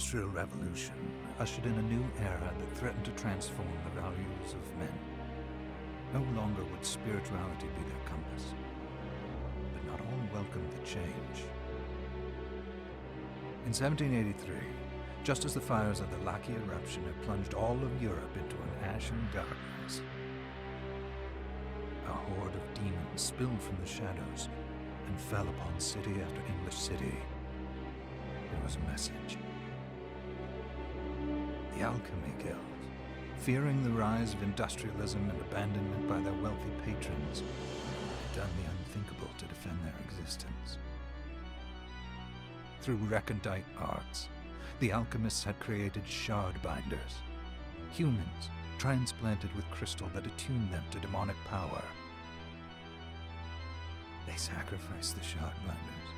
Industrial Revolution ushered in a new era that threatened to transform the values of men. No longer would spirituality be their compass, but not all welcomed the change. In 1783, just as the fires of the Laki eruption had plunged all of Europe into an ashen darkness, a horde of demons spilled from the shadows and fell upon city after English city. It was a message. The Alchemy Guild, fearing the rise of industrialism and abandonment by their wealthy patrons, had done the unthinkable to defend their existence. Through recondite arts, the alchemists had created shard binders, humans transplanted with crystal that attuned them to demonic power. They sacrificed the shard binders,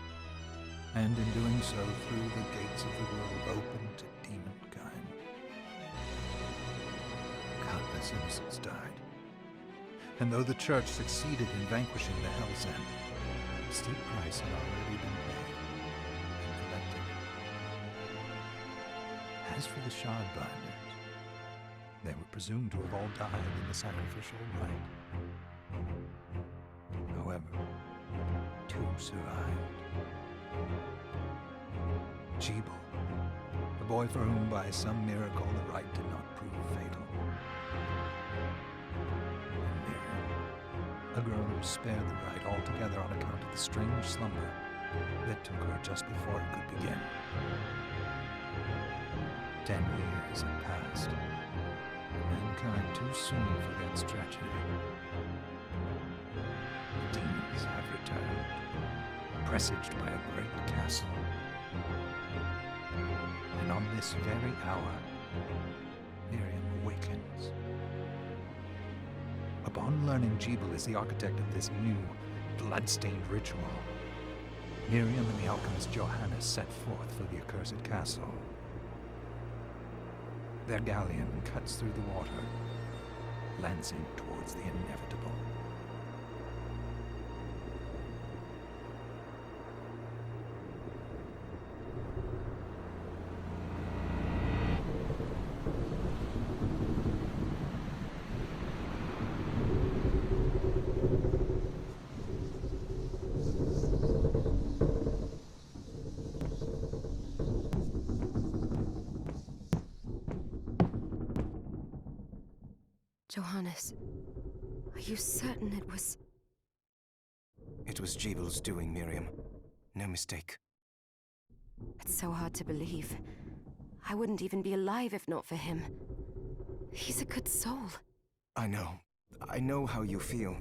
and in doing so threw the gates of the world open to demonkind. Countless innocents died, and though the Church succeeded in vanquishing the Hell's End, the steep price had already been paid and collected. As for the shard binders, they were presumed to have all died in the sacrificial rite. However, two survived. Jebel, a boy for whom by some miracle the rite did not prove fatal. And Miriam, a girl who spared the rite altogether on account of the strange slumber that took her just before it could begin. 10 years had passed. Mankind too soon forgets tragedy. The demons have returned, presaged by a great castle. And on this very hour, Miriam awakens. Upon learning Jebel is the architect of this new, blood-stained ritual, Miriam and the alchemist Johannes set forth for the accursed castle. Their galleon cuts through the water, lancing towards the inevitable. Johannes, are you certain it was... It was Jebel's doing, Miriam. No mistake. It's so hard to believe. I wouldn't even be alive if not for him. He's a good soul. I know. I know how you feel.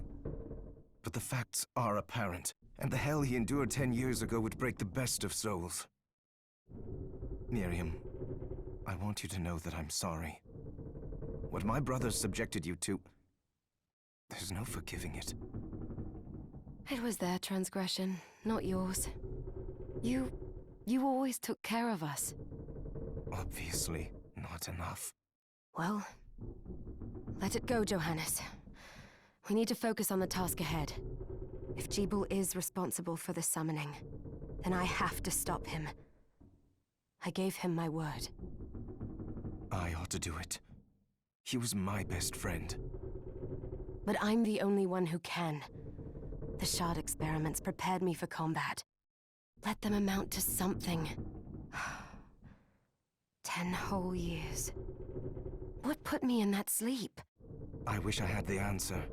But the facts are apparent, and the hell he endured 10 years ago would break the best of souls. Miriam, I want you to know that I'm sorry. What my brothers subjected you to, there's no forgiving it. It was their transgression, not yours. You always took care of us. Obviously, not enough. Well, let it go, Johannes. We need to focus on the task ahead. If Jebel is responsible for the summoning, then I have to stop him. I gave him my word. I ought to do it. He was my best friend. But I'm the only one who can. The shard experiments prepared me for combat. Let them amount to something. 10 whole years. What put me in that sleep? I wish I had the answer.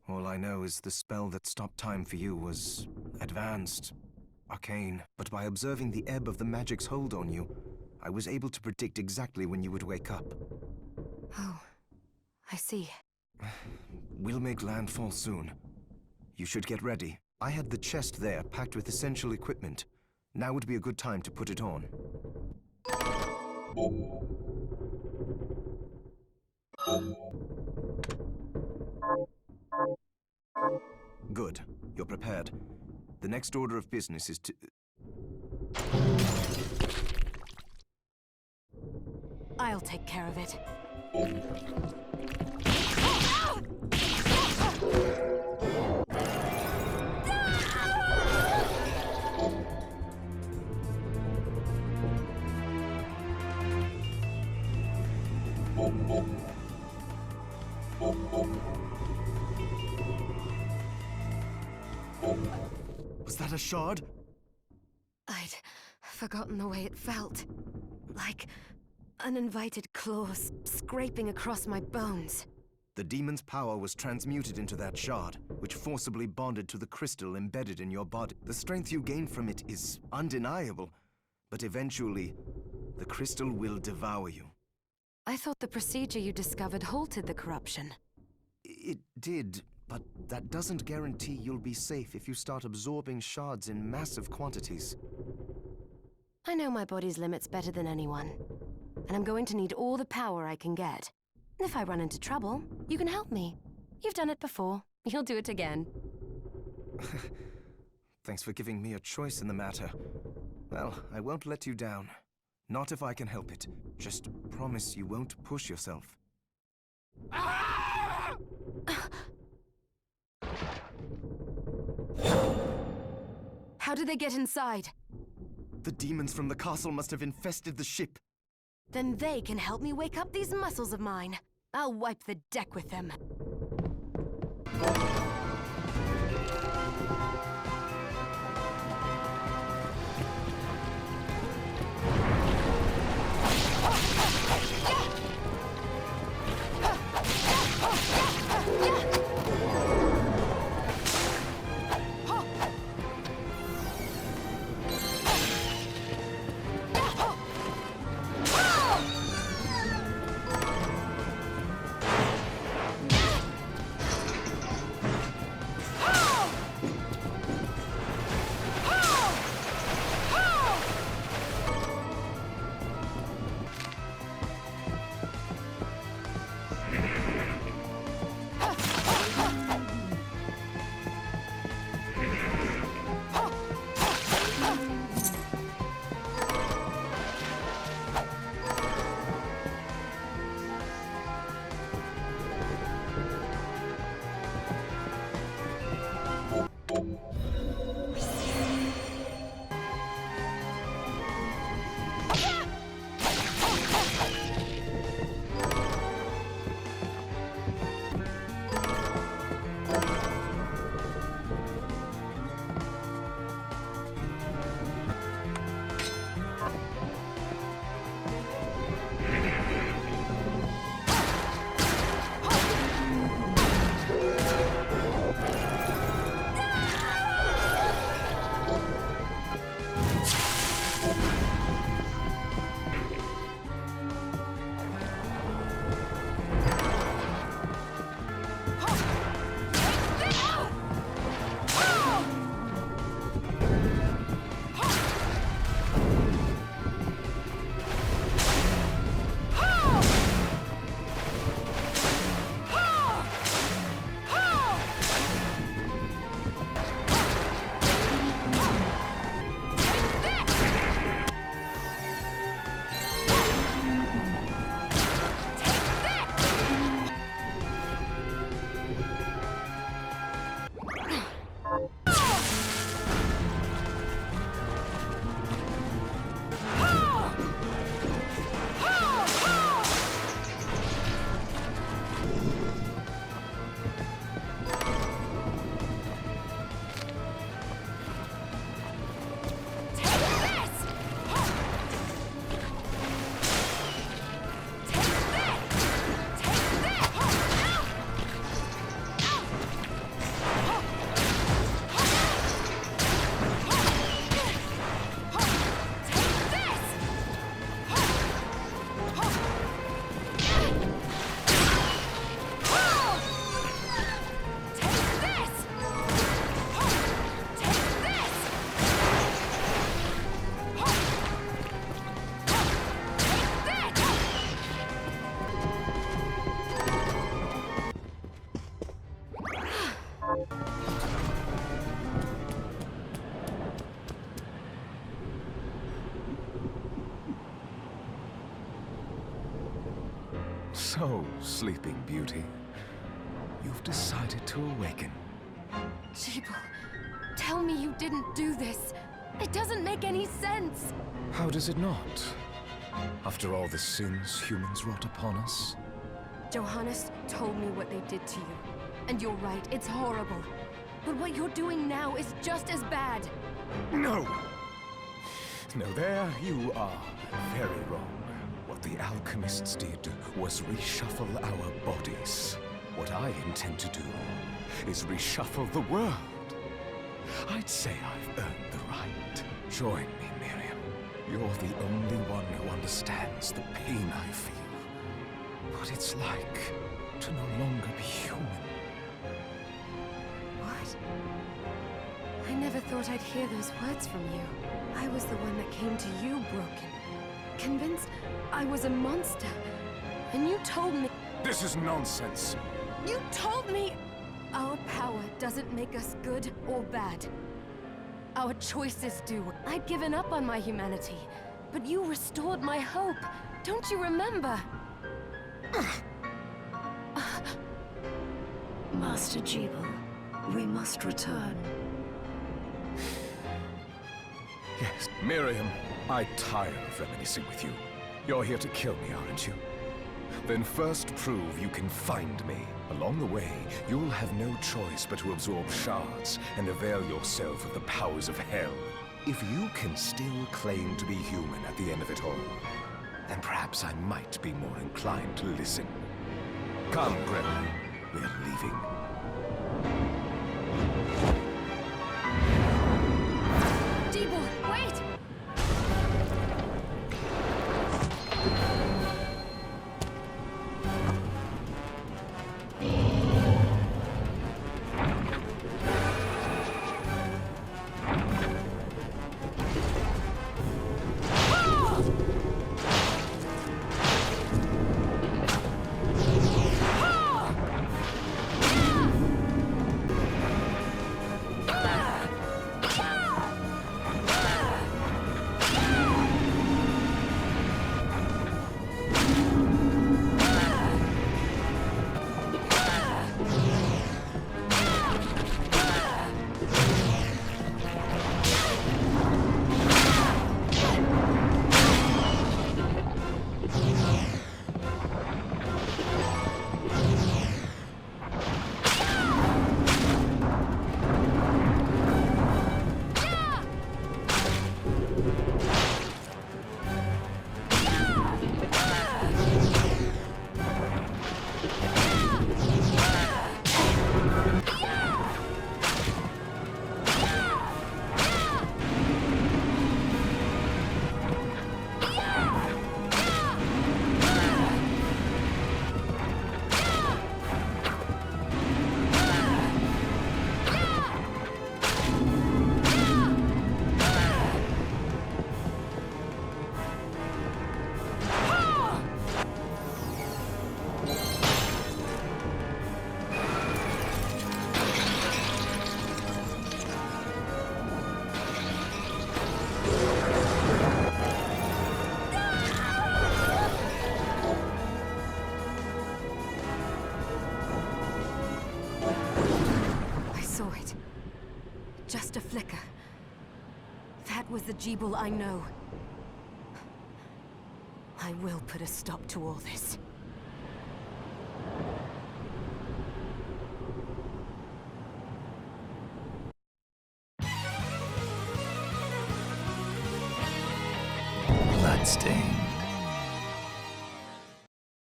All I know is the spell that stopped time for you was advanced, arcane. But by observing the ebb of the magic's hold on you, I was able to predict exactly when you would wake up. Oh, I see. We'll make landfall soon. You should get ready. I had the chest there packed with essential equipment. Now would be a good time to put it on. Good. You're prepared. The next order of business is to... I'll take care of it. Was that a shard? I'd forgotten the way it felt. Like uninvited claws scraping across my bones. The demon's power was transmuted into that shard, which forcibly bonded to the crystal embedded in your body. The strength you gain from it is undeniable, but eventually, the crystal will devour you. I thought the procedure you discovered halted the corruption. It did, but that doesn't guarantee you'll be safe if you start absorbing shards in massive quantities. I know my body's limits better than anyone, and I'm going to need all the power I can get. And if I run into trouble, you can help me. You've done it before. You'll do it again. Thanks for giving me a choice in the matter. Well, I won't let you down. Not if I can help it. Just promise you won't push yourself. How did they get inside? The demons from the castle must have infested the ship. Then they can help me wake up these muscles of mine. I'll wipe the deck with them. So, Sleeping Beauty, you've decided to awaken. Jeeble, tell me you didn't do this. It doesn't make any sense. How does it not? After all the sins humans wrought upon us? Johannes told me what they did to you. And you're right, it's horrible. But what you're doing now is just as bad. No! No, there you are. Very wrong. What the alchemists did was reshuffle our bodies. What I intend to do is reshuffle the world. I'd say I've earned the right. Join me, Miriam. You're the only one who understands the pain I feel. What it's like to no longer be human. What? I never thought I'd hear those words from you. I was the one that came to you broken. Convinced I was a monster. And you told me... This is nonsense. You told me our power doesn't make us good or bad. Our choices do. I'd given up on my humanity, but you restored my hope. Don't you remember? Master Jebel, we must return. Yes, Miriam, I tire of reminiscing with you. You're here to kill me, aren't you? Then first prove you can find me. Along the way, you'll have no choice but to absorb shards and avail yourself of the powers of hell. If you can still claim to be human at the end of it all, then perhaps I might be more inclined to listen. Come, Gremlin. We're leaving. Jebel, wait! Just a flicker. That was the Jebel I know. I will put a stop to all this. Bloodstain.